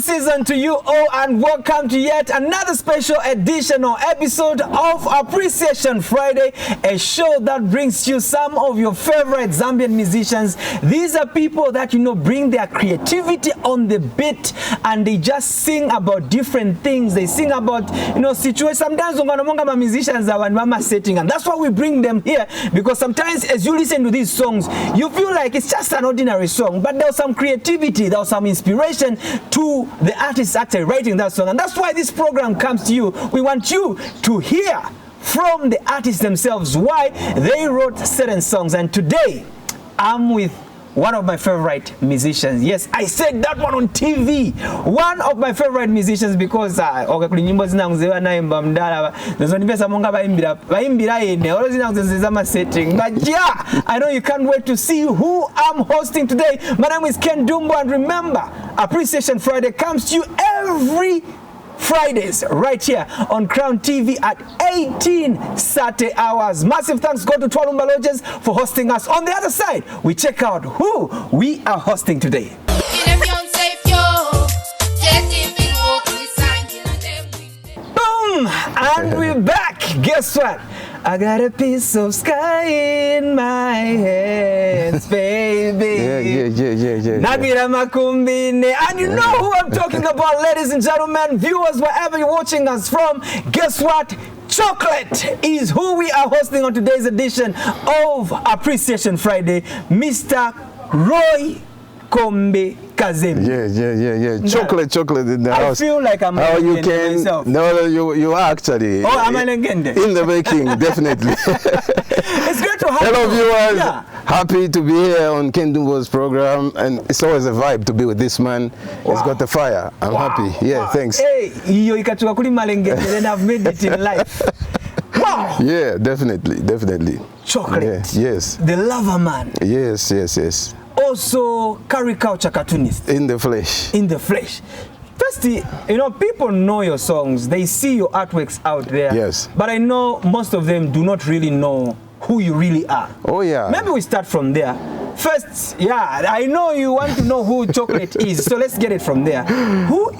Season to you all, and welcome to yet another special edition or episode of Appreciation Friday, a show that brings you some of your favorite Zambian musicians. These are people that, you know, bring their creativity on the beat and they just sing about different things. They sing about, you know, situations. Sometimes my musicians are one mama setting, and that's why we bring them here, because sometimes as you listen to these songs, you feel like it's just an ordinary song, but there's some creativity, there's some inspiration to the artist actually writing that song. And that's why this program comes to you. We want you to hear from the artists themselves why they wrote certain songs. And today I'm with one of my favorite musicians. Yes, I said that one on TV. One of my favorite musicians, because but yeah, I know you can't wait to see who I'm hosting today. My name is Ken Dumbo, and remember, Appreciation Friday comes to you every Fridays right here on Crown TV at 18 Saturday hours. Massive thanks go to Twalumba Lodges for hosting us. On the other side, we check out who we are hosting today. Boom! And we're back. Guess what? I got a piece of sky in my hands, baby. Yeah. Nabira Makumbine. And you know who I'm talking about, ladies and gentlemen, viewers, wherever you're watching us from. Guess what? Choklet is who we are hosting on today's edition of Appreciation Friday, Mr. Roy Kombe Kazembe. Yeah. Chocolate in the house. I feel like I'm a legend myself. No, you are actually. Oh, I'm a legend. In the making, definitely. It's great to have you. Hello, viewers. Yeah. Happy to be here on Ken Dumbo's program, and it's always a vibe to be with this man. Wow. He's got the fire. I'm happy. Yeah, thanks. Hey, then I've made it in life. Wow. Yeah, definitely. Choklet. Yeah, yes. The lover man. Yes. Also, curiculture cartoonist. In the flesh. Firstly, you know, people know your songs. They see your artworks out there. Yes. But I know most of them do not really know who you really are. Oh, yeah. Maybe we start from there. First, yeah, I know you want to know who Choklet is, so let's get it from there. Who is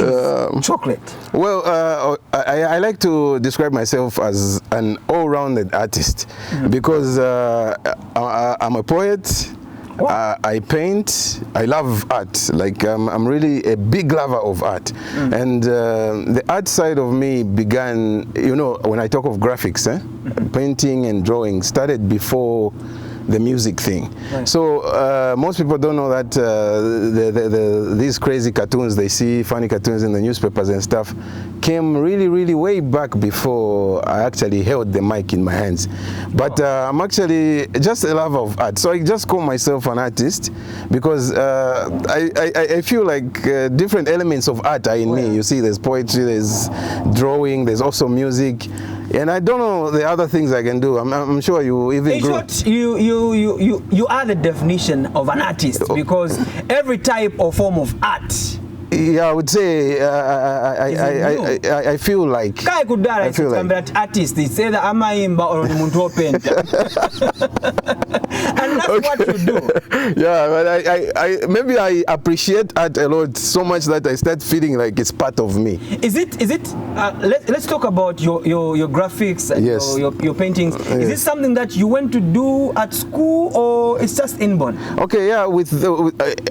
Choklet? Well, I like to describe myself as an all-rounded artist because I'm a poet. I paint. I love art. Like I'm really a big lover of art, and the art side of me began. You know, when I talk of graphics, painting and drawing started before the music thing. Right. So most people don't know that these crazy cartoons they see, funny cartoons in the newspapers and stuff, came really way back before I actually held the mic in my hands. But I'm actually just a lover of art. So I just call myself an artist because I feel like different elements of art are in me. You see, there's poetry, there's drawing, there's also music. And I don't know the other things I can do. I'm sure you even. In short, you are the definition of an artist, because every type or form of art. Yeah, I would say I feel like. I feel like that artist is either Amaimba or Muntu Penta. And that's what you do. Yeah, but maybe I appreciate art a lot, so much that I start feeling like it's part of me. Is it? Let's talk about your graphics and your paintings. Is this something that you went to do at school, or it's just inborn? Okay, yeah.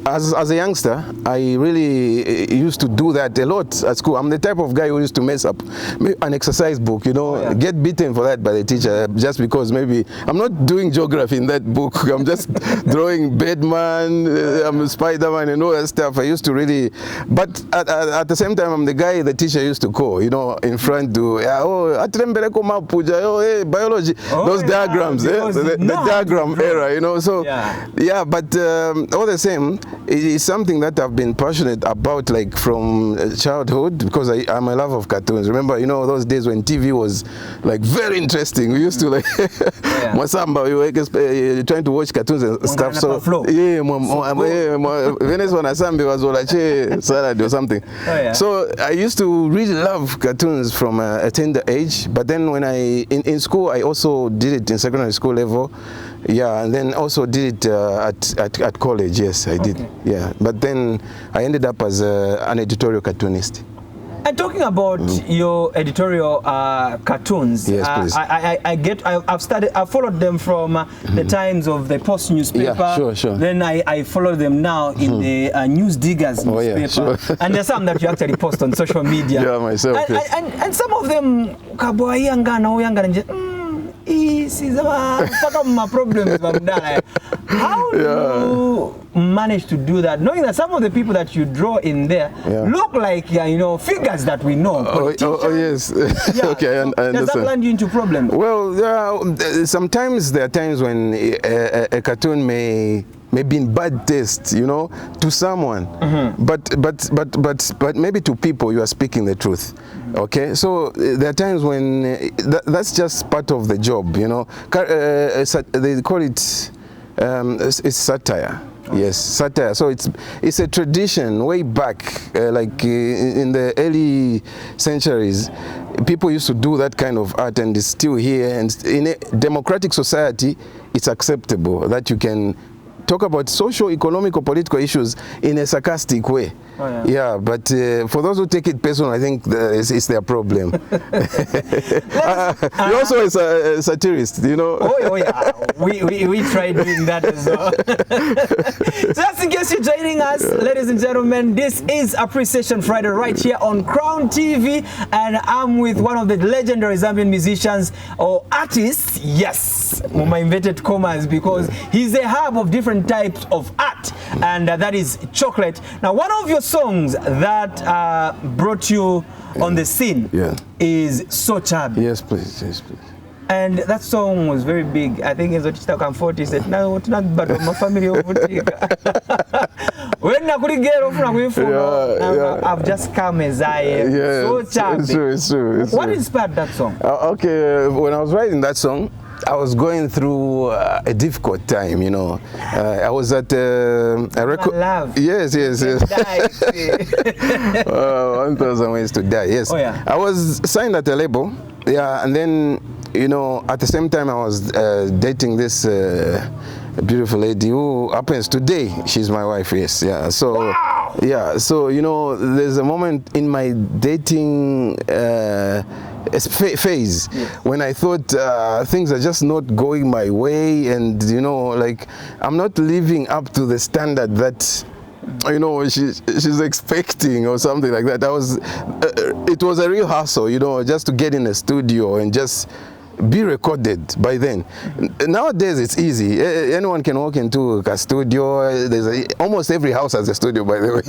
As a youngster, I really used to do that a lot at school. I'm the type of guy who used to mess up an exercise book, you know, get beaten for that by the teacher just because maybe I'm not doing geography in that book. book. I'm just drawing Batman, I'm Spider-Man and all that stuff. I used to really, but at the same time, I'm the guy the teacher used to call, in front to, biology, those diagrams, the diagram era, so, but all the same, it is something that I've been passionate about, like from childhood, because I'm a lover of cartoons. Remember, those days when TV was like very interesting. We used to like Masamba, we were trying to watch cartoons and stuff. So Venice when Asambi was Olache salad or something. So I used to really love cartoons from a tender age. But then when in school, I also did it in secondary school level. Yeah, and then also did it at college. Yes, I did. Yeah, but then I ended up as an editorial cartoonist. And talking about your editorial cartoons, yes, please. I've followed them from the times of the Post newspaper. Yeah, sure. Then I follow them now in the News Diggers newspaper. Sure. And there's some that you actually post on social media. Yeah, myself. And some of them, how do you manage to do that, knowing that some of the people that you draw in there look like figures that we know? Yes. Okay, I understand. Does that land you into problems? Well, sometimes there are times when a cartoon may be in bad taste, to someone, but maybe to people you are speaking the truth. Okay, so there are times when that's just part of the job, they call it it's satire. Yes, satire. So it's a tradition way back, like in the early centuries, people used to do that kind of art, and it's still here. And in a democratic society, it's acceptable that you can talk about social, economic, or political issues in a sarcastic way. But for those who take it personal, I think it's their problem. You're also a satirist, We tried doing that as well. Just in case you're joining us, ladies and gentlemen, this is Appreciation Friday right here on Crown TV, and I'm with one of the legendary Zambian musicians or artists, yes, my inverted commas, because he's a hub of different types of art, and that is Choklet. Now, one of your songs that brought you on the scene is So Chubby. Yes, please. And that song was very big. I think it's Otista Comfort. He said, "No, it's not but my family over when I've just come as I am." So Chubby. It's true. What inspired that song? Okay, when I was writing that song, I was going through a difficult time, I was at a record. Yes. 1,000 ways to die. Yes. I was signed at a label. And then at the same time I was dating this beautiful lady who happens today. She's my wife. Yes. Yeah. So So there's a moment in my dating phase when I thought things are just not going my way, and like I'm not living up to the standard that she's expecting or something like that. It was a real hustle, just to get in a studio and just be recorded by then. Nowadays it's easy. Anyone can walk into a studio. Almost every house has a studio, by the way.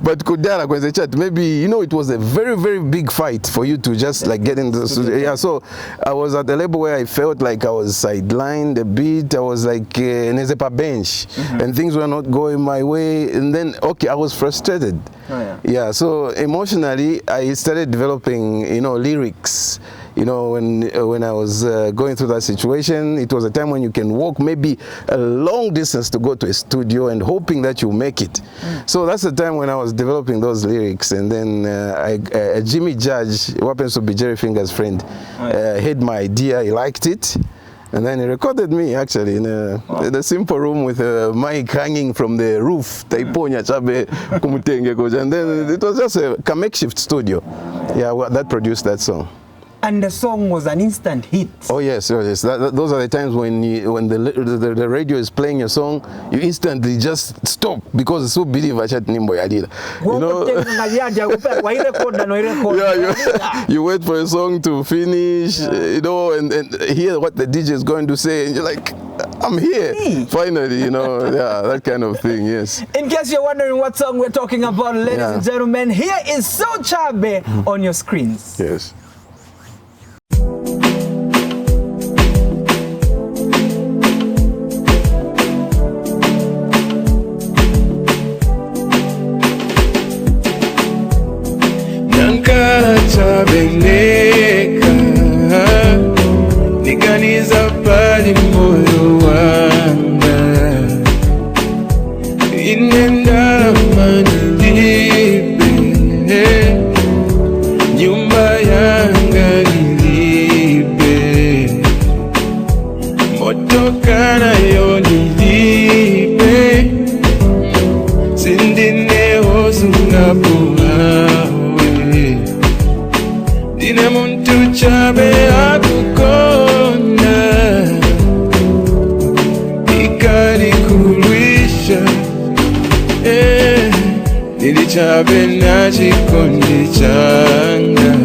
But Kudala, maybe it was a very, very big fight for you to just like get into the studio. Yeah, so I was at the level where I felt like I was sidelined a bit. I was like Nezepa bench, and things were not going my way. And then I was frustrated. So emotionally I started developing lyrics. When I was going through that situation, it was a time when you can walk maybe a long distance to go to a studio and hoping that you make it. So that's the time when I was developing those lyrics. And then Jimmy Judge, who happens to be Jerry Finger's friend, had my idea. He liked it. And then he recorded me actually in a simple room with a mic hanging from the roof. And then it was just a makeshift studio. That produced that song. And the song was an instant hit. Oh yes. Those are the times when the radio is playing your song, you instantly just stop because it's so believe nimbo yadila. You wait for a song to finish, and hear what the DJ is going to say, and you're like, I'm here. Finally, you know, yeah, that kind of thing, yes. In case you're wondering what song we're talking about, ladies and gentlemen, here is So Chabe on your screens. Yes. Chabeneka niganiza pali moyo wanga inenda manilibe nyumba yanga nilibe motoka nayo nilibe sindine ozungapo Dine muntu chabe akukonda Ikari kulisha Nili chabe na chikondi changa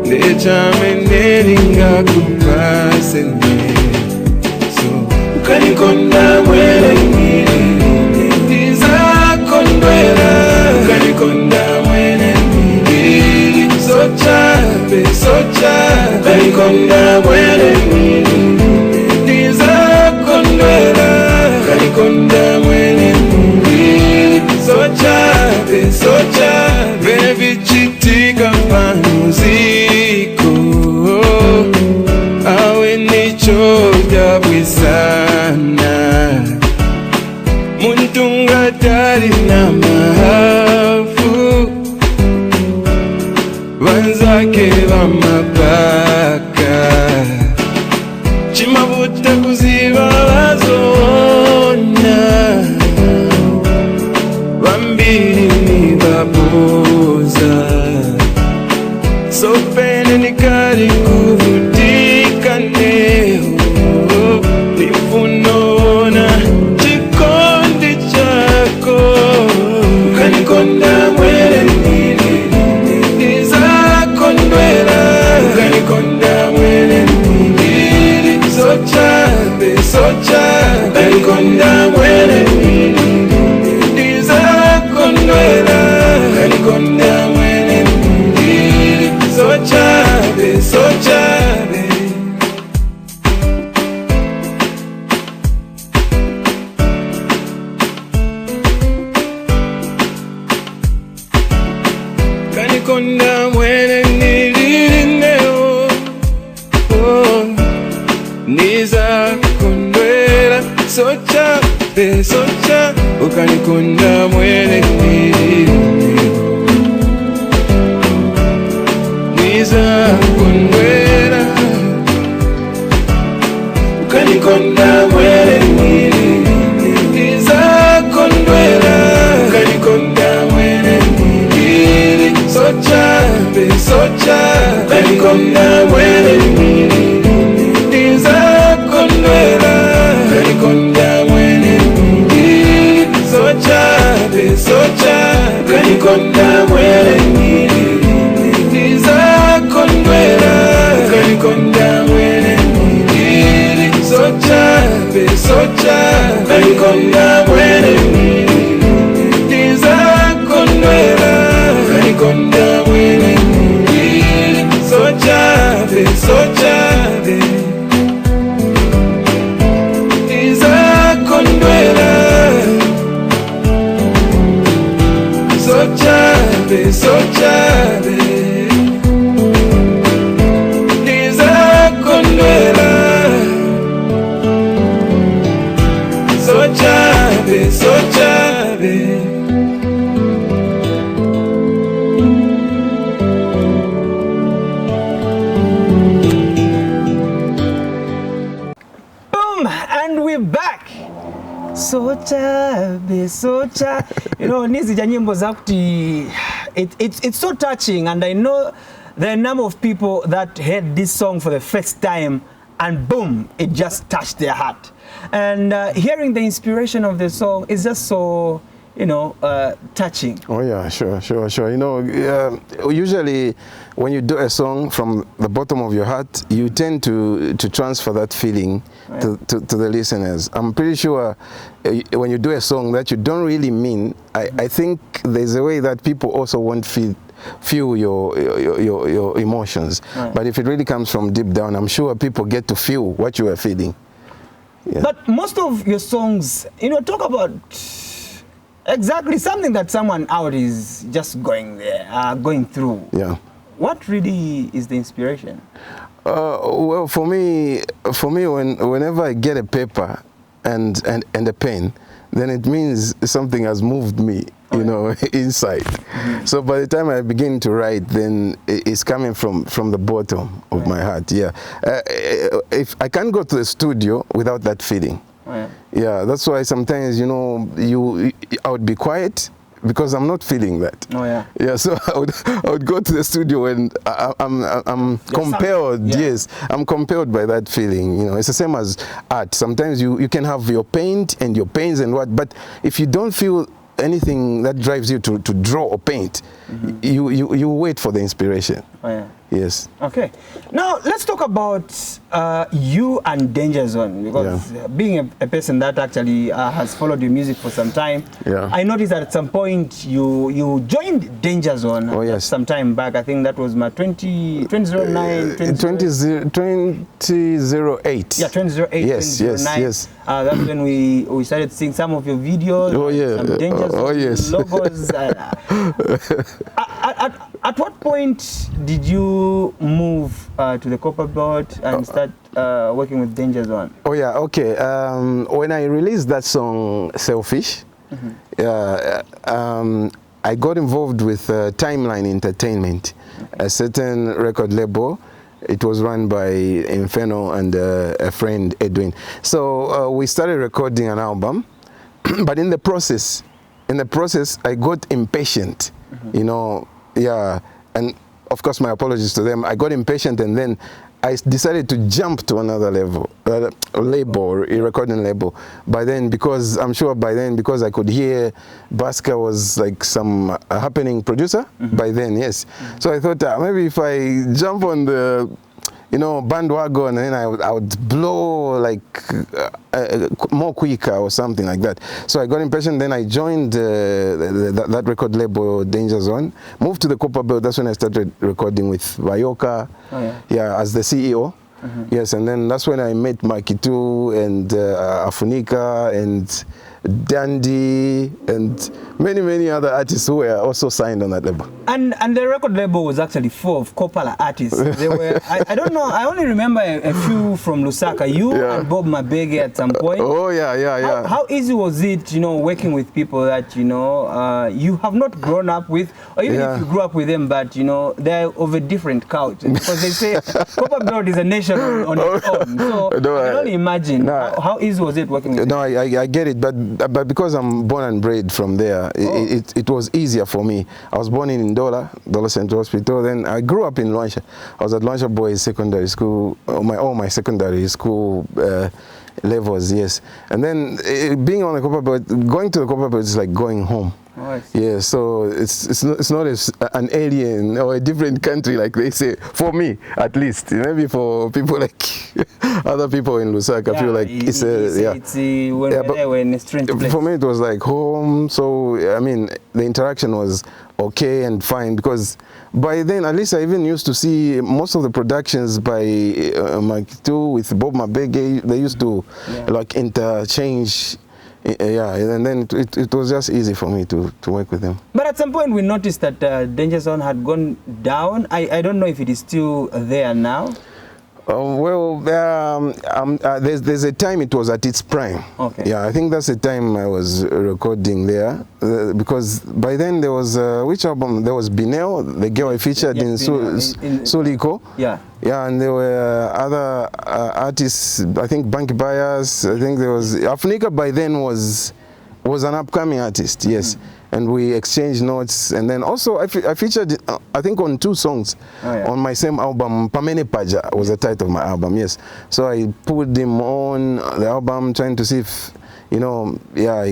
Lechame nelinga kupasene So ukanikonda mwele ngili Niza kondwela Ukanikonda mwele So chabe, kanikonda mwele Niza kondwela Kanikonda mwele So chabe Vichitika panuziko Awe nicho jabwisana Muntunga tari na mahafu Wanzake wa mapaka Chimabuta kuziba wazona Wambili ni baboza Sopene nikari kuvutika neo Nifunona chikondi chako Ukanikonda mwele Kanikonda mwele mbili So chabe Kanikonda mwele mbili Za kondwela Kanikonda mwele mbili So chabe Kanikonda mwele Niza kondwela Socha Ukanikonda mwele Niza kondwela Ukanikonda mwele Niza kondwela Ukanikonda mwele Socha Ukanikonda mwele Kanikonda mwele mbili So chabe Kanikonda mwele mbili Niza kondwela Kanikonda mwele mbili So chabe Kanikonda mwele mbili Niza kondwela Kanikonda mwele mbili So chabe So chabe Niza kondwela So chabe Boom, and we're back. So chabe, you know, nizi nyimbo za kuti it's so touching, and I know there are a number of people that heard this song for the first time and boom, it just touched their heart. And hearing the inspiration of the song is just so, you know, touching. Oh yeah, sure. You know, usually when you do a song from the bottom of your heart, you tend to transfer that feeling to the listeners. I'm pretty sure when you do a song that you don't really mean, I think there's a way that people also won't feel your emotions. Right. But if it really comes from deep down, I'm sure people get to feel what you are feeling. Yeah. But most of your songs, talk about exactly something that someone out is just going through. Yeah. What really is the inspiration? Well, for me, whenever I get a paper and a pen, then it means something has moved me, inside. So by the time I begin to write, then it's coming from the bottom of my heart. Yeah. If I can't go to the studio without that feeling. Yeah, that's why sometimes, I would be quiet because I'm not feeling that. Yeah, so I would go to the studio and I'm compelled. Yes, I'm compelled by that feeling. It's the same as art. Sometimes you can have your paint and your paints and what, but if you don't feel anything that drives you to draw or paint, you wait for the inspiration. Yes. Okay. Now let's talk about you and Danger Zone, because being a person that actually has followed your music for some time, I noticed that at some point you joined Danger Zone some time back. I think that was my 2009, 2008. Yeah, 2008. Yes, 2009. Yes. That's when we started seeing some of your videos. Some Danger Zone logos. At what point did you move to the Copper Belt and start working with Danger Zone? Okay. When I released that song, Selfish, I got involved with Timeline Entertainment, a certain record label. It was run by Inferno and a friend, Edwin. So we started recording an album, but in the process, I got impatient, and of course my apologies to them. I got impatient and then I decided to jump to another level, a recording label. Because I could hear Baska was like some happening producer by then, yes. So I thought maybe if I jump on the bandwagon, and then I would blow like more quicker or something like that. So I got impatient. Then I joined that record label, Danger Zone. Moved to the Copper Belt. That's when I started recording with Vayoka, as the CEO. Yes, and then that's when I met Makitu and Afunika and Dandy and many other artists who were also signed on that label. And the record label was actually full of Kopala artists. They were I don't know, I only remember a few from Lusaka. You and Bob Mabege at some point. How easy was it, working with people that you have not grown up with, or even if you grew up with them, but they're of a different culture? Because they say Copper Belt is a nation on its own. So I can only imagine how easy was it working with them? No, I get it, but because I'm born and bred from there, it was easier for me. I was born in Ndola Central Hospital. Then I grew up in Luansha. I was at Luansha Boys Secondary School, all my secondary school levels, yes. And then being on the Copper Belt, going to the Copper Belt is like going home. Yeah, so it's not an alien or a different country like they say, for me at least. Maybe for people like other people in Lusaka, I feel like it's in a strange place. For me it was like home. So I mean the interaction was okay and fine, because by then at least I even used to see most of the productions by Makitu with Bob Mabege. They used to like interchange. And then it was just easy for me to work with them. But at some point we noticed that Danger Zone had gone down. I don't know if it is still there now. There's a time it was at its prime. Yeah, I think that's the time I was recording there, because by then there was which album? There was Bineo, the girl I featured in Suliko. Yeah, and there were other artists. I think Banky Bias. I think there was Afunika. By then was an upcoming artist. Yes. And we exchanged notes, and then also I featured, I think, on 2 songs on my same album. Pamene Paja was the title of my album, yes. So I put him on the album, trying to see if, he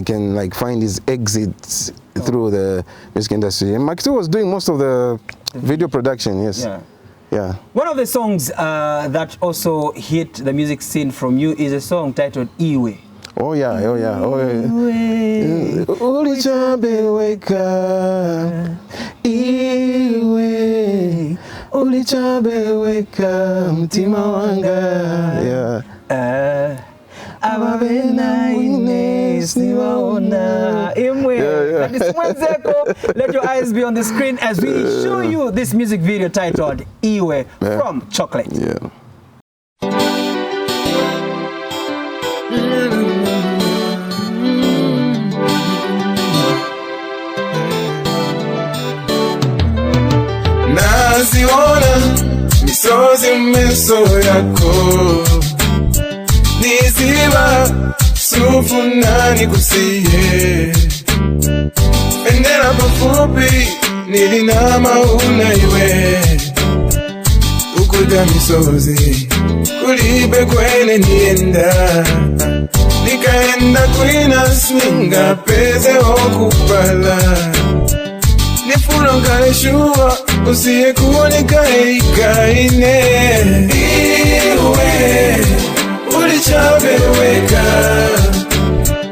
can like find his exits through the music industry. And Makitu was doing most of the video production, yes. Yeah. One of the songs that also hit the music scene from you is a song titled Iwe. Oh yeah, oh yeah, oh yeah. Iwe, Ulichabe weka, Iwe, ulichabe weka, mtima wanga. Yeah. Ababena ines niwaona imwe. That is Mwenzeko. Let your eyes be on the screen as we show you this music video titled Iwe from Choklet. Yeah. Naziona misozi meso yako, niziba sufu nani kusiye, endera pafupi nilina mauna iwe, ukuda misozi kulibe kwene nienda, nikaenda kwina swinga peze okupala, nifulongale shua usiye kuonekae ikaine. Iwe ulichabeweka,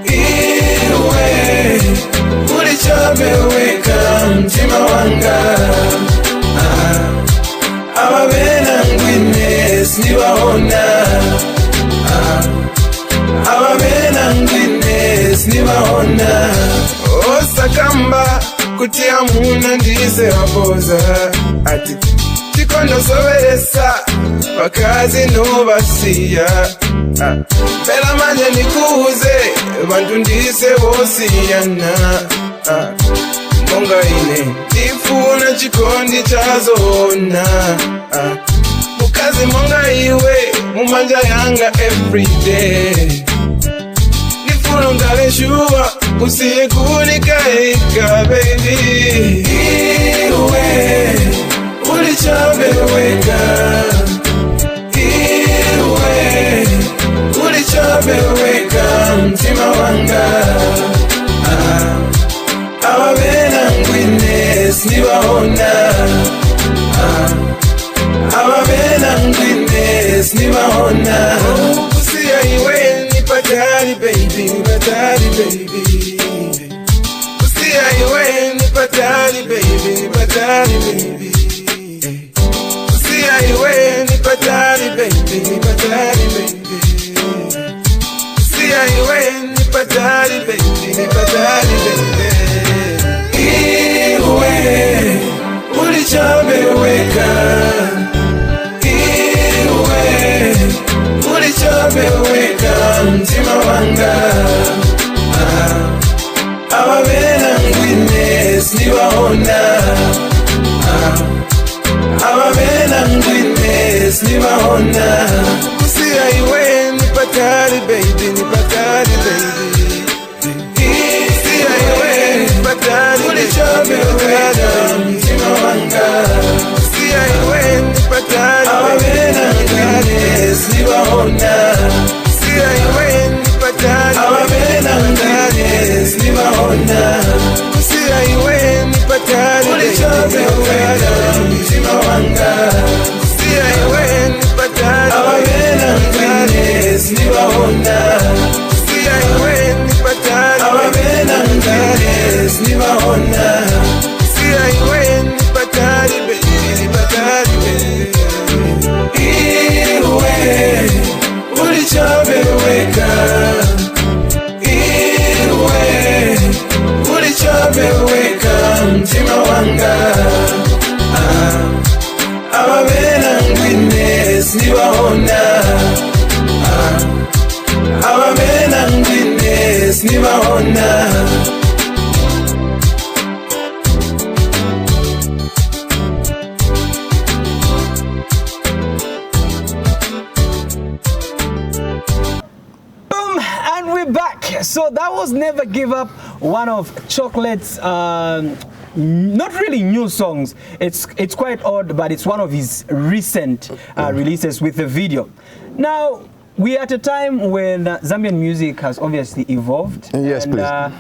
Iwe ulichabeweka mtima wanga, ababena ngwines niwaona, ababena ngwines niwaona, osakamba kutia muna ndise wapoza, ati chikondo soberesa wakazi nubasiya, bela manje nikuze bantu ndise bosiyana, monga ine tifuna chikondi chazona, mukazi monga iwe mumanja yanga everyday, nifulongale shua usiye kunikaika baby. Iwe ulichabeweka, Iwe ulichabeweka mtima wanga, ababena ngwines niwaona, ababena ngwines niwaona, usiya iwe nipatali baby, nipatali baby, usiya iwe nipatali baby, nipatali baby, usiya iwe nipatali baby, nipatali baby, usiya iwe nipatali baby, nipatali baby. Iwe ulichabeweka, Iwe ulichabeweka mtima wanga, ababena ngwines niwaona, ababena ngwines niwaona, usiya iwe nipatali baby, nipatali baby, usiya iwe nipatali ulichabeweka mtima wanga, usiya iwe nipatali ababena ngwines niwaona, usiya iwe nipatali ababena ngwines niwaona, usiya iwe nipatali ulichabeweka mtima wanga, usiya iwe nipatali ababena ngwines niwaona, usiya iwe nipatali ababena ngwines niwaona, usiya iwe nipatali baby, nipatali baby. Iwe ulichabeweka, Iwe ulichabeweka mtima wanga, ababena ngwines niwaona, ababena ngwines niwaona. And we're back. So that was Never Give Up, one of Choklet's not really new songs. It's quite odd, but it's one of his recent releases with the video. Now, we're at a time when Zambian music has obviously evolved. Yes, and, please.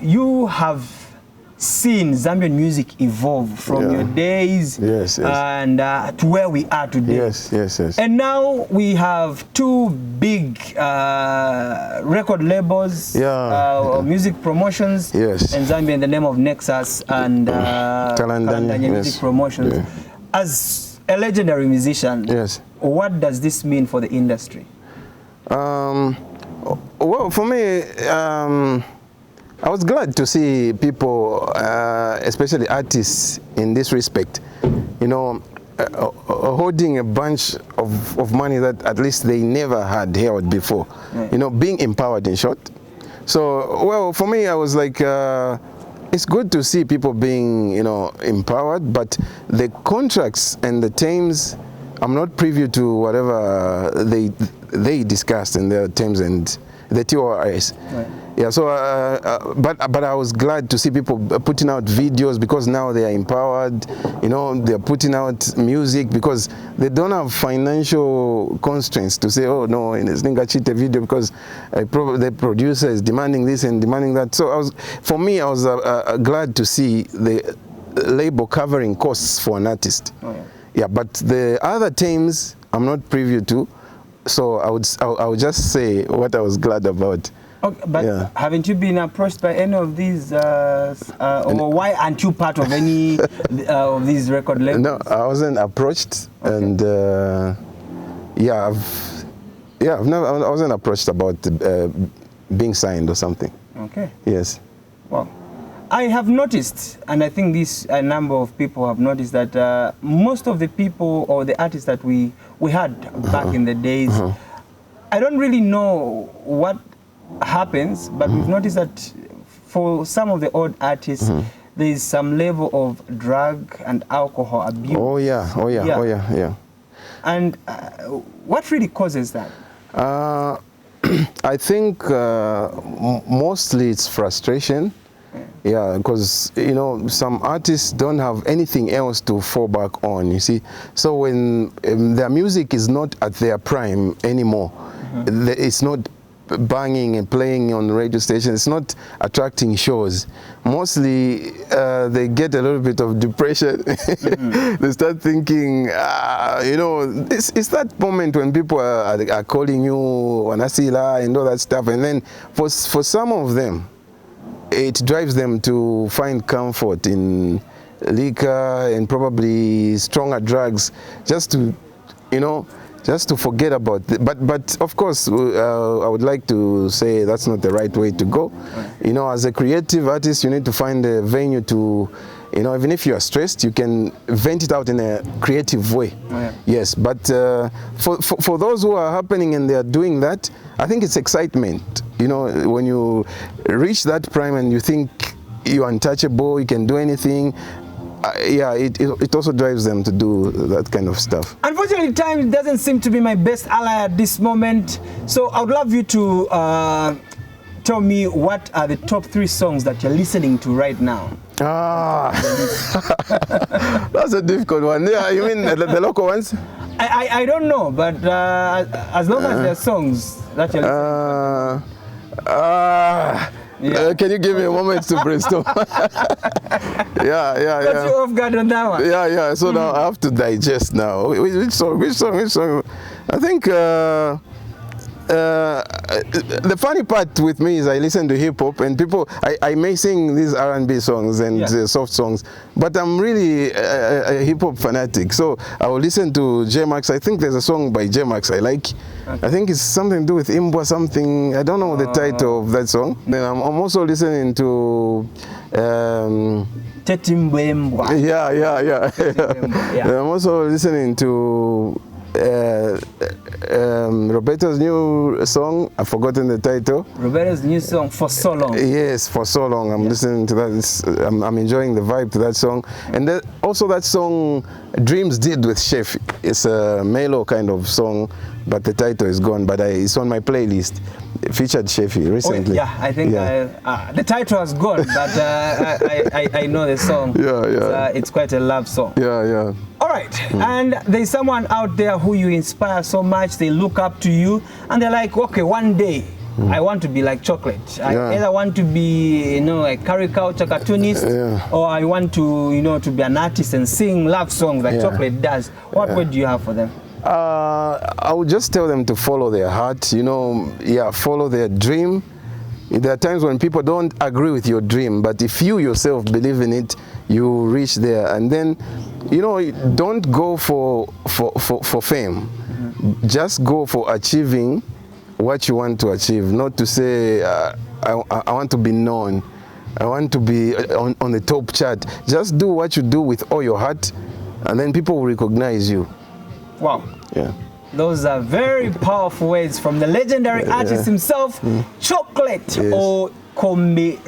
You have seen Zambian music evolve from your days and to where we are today. Yes. And now we have two big record labels, music promotions in Zambia in the name of Nexus and Kalandanya Music Promotions. Yeah. As a legendary musician, what does this mean for the industry? Well, for me, I was glad to see people, especially artists in this respect, you know, holding a bunch of money that at least they never had held before, you know, being empowered in short. So, well, for me, I was like, it's good to see people being, you know, empowered, but the contracts and the terms, I'm not privy to whatever they discussed in their terms and the TORS. Yeah, so, but I was glad to see people putting out videos because now they are empowered, you know, they're putting out music because they don't have financial constraints to say, oh no, in this Ningachite video because the producer is demanding this and demanding that. So for me, I was glad to see the label covering costs for an artist. Yeah, but the other teams I'm not privy to, so I would just say what I was glad about. Okay, but haven't you been approached by any of these, or why aren't you part of any of these record labels? No, I wasn't approached, and I wasn't approached about being signed or something. Okay. Yes. Well, I have noticed, and I think a number of people have noticed that most of the people or the artists that we had back in the days, I don't really know what happens, but we've noticed that for some of the old artists, there is some level of drug and alcohol abuse. Oh yeah. And what really causes that? I think mostly it's frustration. Yeah, because, you know, some artists don't have anything else to fall back on, you see. So when their music is not at their prime anymore, it's not banging and playing on radio stations, it's not attracting shows. Mostly they get a little bit of depression. They start thinking, you know, it's that moment when people are calling you Wanasila and all that stuff, and then for some of them, it drives them to find comfort in liquor and probably stronger drugs, just to, you know, just to forget about it. But of course, I would like to say that's not the right way to go. You know, as a creative artist, you need to find a venue to, you know, even if you are stressed, you can vent it out in a creative way. Yes, but for those who are happening and they are doing that, I think it's excitement. You know, when you reach that prime and you think you're untouchable, you can do anything, it also drives them to do that kind of stuff. Unfortunately, time doesn't seem to be my best ally at this moment, so I would love you to tell me what are the top 3 songs that you're listening to right now. That's a difficult one. Yeah, you mean the local ones? I don't know, but as long as they're songs that you're listening to. Can you give me a moment to brainstorm? Yeah. Got you off guard on that one. Yeah. So now I have to digest now. Which song? I think the funny part with me is I listen to hip hop and people, I may sing these R&B songs and soft songs, but I'm really a hip hop fanatic. So I will listen to J-Max. I think there's a song by J-Max I like. I think it's something to do with Imbwa something. I don't know the title of that song. Then I'm also listening to Tetimbwembwa. Yeah. I'm also listening to Roberto's new song. I've forgotten the title. Roberto's new song, For So Long. Yes, For So Long. I'm listening to that. I'm enjoying the vibe to that song. And then also that song Dreams did with Chef. It's a mellow kind of song, but the title is gone. But it's on my playlist. It featured Sheffy recently. I think the title has gone, but I know the song. It's quite a love song. Yeah. All right, and there's someone out there who you inspire so much, they look up to you, and they're like, okay, one day I want to be like Choklet. I either want to be, a caricature cartoonist, or I want to, to be an artist and sing love songs like Choklet does. What word do you have for them? I would just tell them to follow their heart, follow their dream. There are times when people don't agree with your dream, but if you yourself believe in it, you reach there. And then, don't go for fame. Just go for achieving what you want to achieve, not to say, I want to be known, I want to be on the top chart. Just do what you do with all your heart, and then people will recognize you. Wow. Yeah. Those are very powerful words from the legendary artist himself, Choklet or Kombe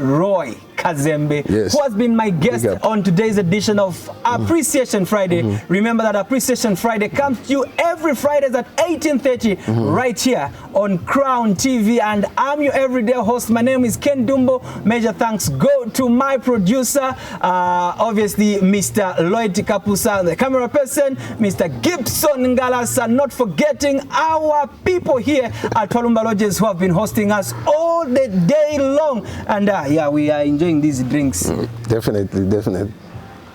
Kazembe, who has been my guest on today's edition of Appreciation Friday. Remember that Appreciation Friday comes to you every Fridays at 18:30 right here on Crown TV, and I'm your everyday host. My name is Ken Dumbo. Major thanks go to my producer, obviously Mr. Lloyd Kapusa, the camera person, Mr. Gibson Ngalasa, not forgetting our people here at Palumba Lodges who have been hosting us all the day long, and we are enjoying these drinks. Definitely.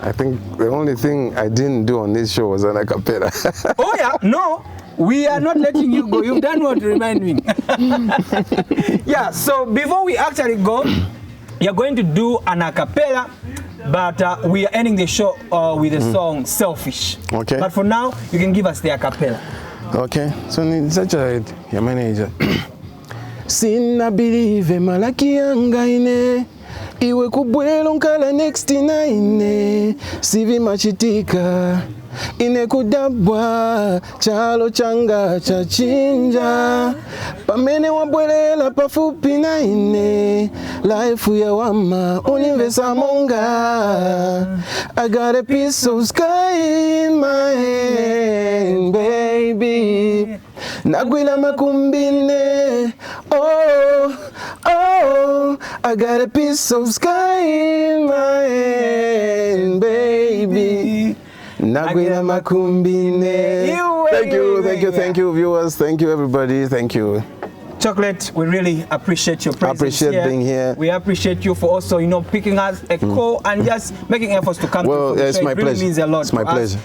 I think the only thing I didn't do on this show was an acapella. Oh yeah, no, we are not letting you go. You've done what to remind me. So before we actually go, you're going to do an acapella, but we are ending the show with the song Selfish. Okay. But for now, you can give us the acapella. Okay, so it's such a your manager. Sina believe malaki yangaine iwe kubwelo nkala next ine sivi machitika ine kudabwa chalo changa chachinja pamene wabwelela pafupi na ine life ya wama univesa monga. I got a piece of sky in my hand, baby. Nagwila makumbine, I got a piece of sky in my hand, baby. Nagwila makumbine. Thank you, viewers. Thank you, everybody. Thank you. Choklet, we really appreciate your presence. Appreciate being here. We appreciate you for also, picking us a call and just making efforts to come. Well, to it's my pleasure. Really means a lot. It's my pleasure.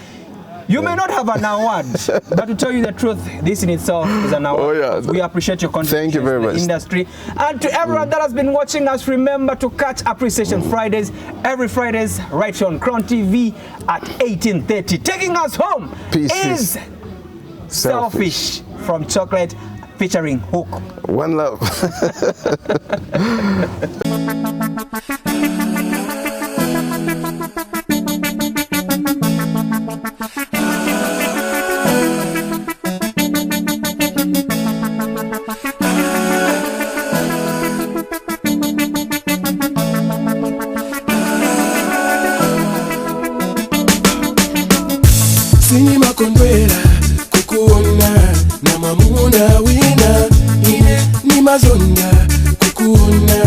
You may not have an award, but to tell you the truth, this in itself is an award. We appreciate your contribution to the industry. And to everyone that has been watching us, remember to catch Appreciation Fridays, every Fridays, right here on Crown TV at 18:30. Taking us home is Selfish from Choklet, featuring Hook. One love. Sini makondwela kukuona na mamuna wina ine ni mazonda kukuona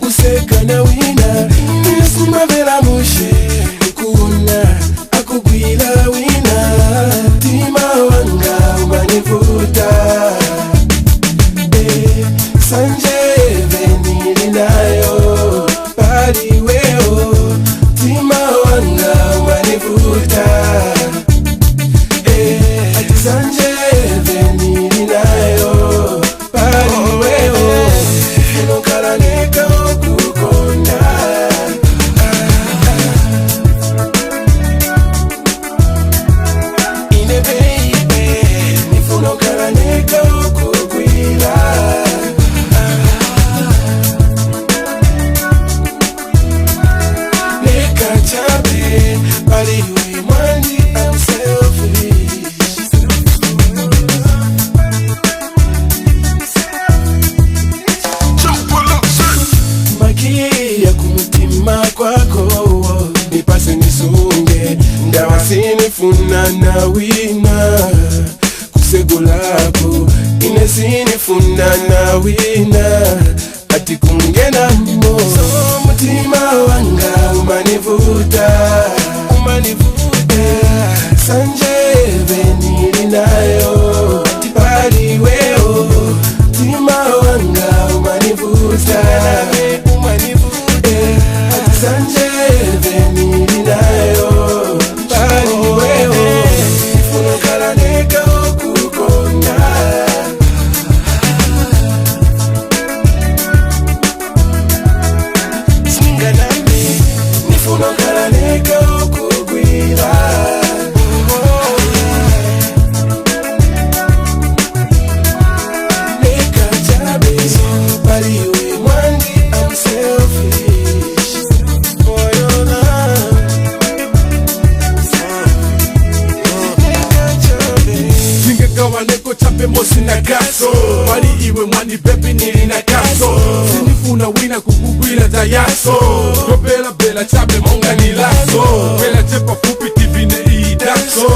useka na wina ine simavela mushe kukuona akugwila wina tima wanga umanivuta sanje venili nayo pali weo tima wanga umanivuta sanje venili nayo pali weo unokalaneka okukonda ine baby nifunokalaneka okugwila neka chabe pali we mwandi I'm selfish. Makia kumutima kwako nipase nisunge ndawasinifuna na wina kusegulako inesinifuna na wina ati kungena mo so mutima wanga umanivuta sanje venili nayo tipali weo tima wanga chape mosi na gaso wali iwe mwani bebi nili na kaso sinifuna wina kukugwila tayaso yo bela bela chape monga ni laso bela chepa fupi tivine idaso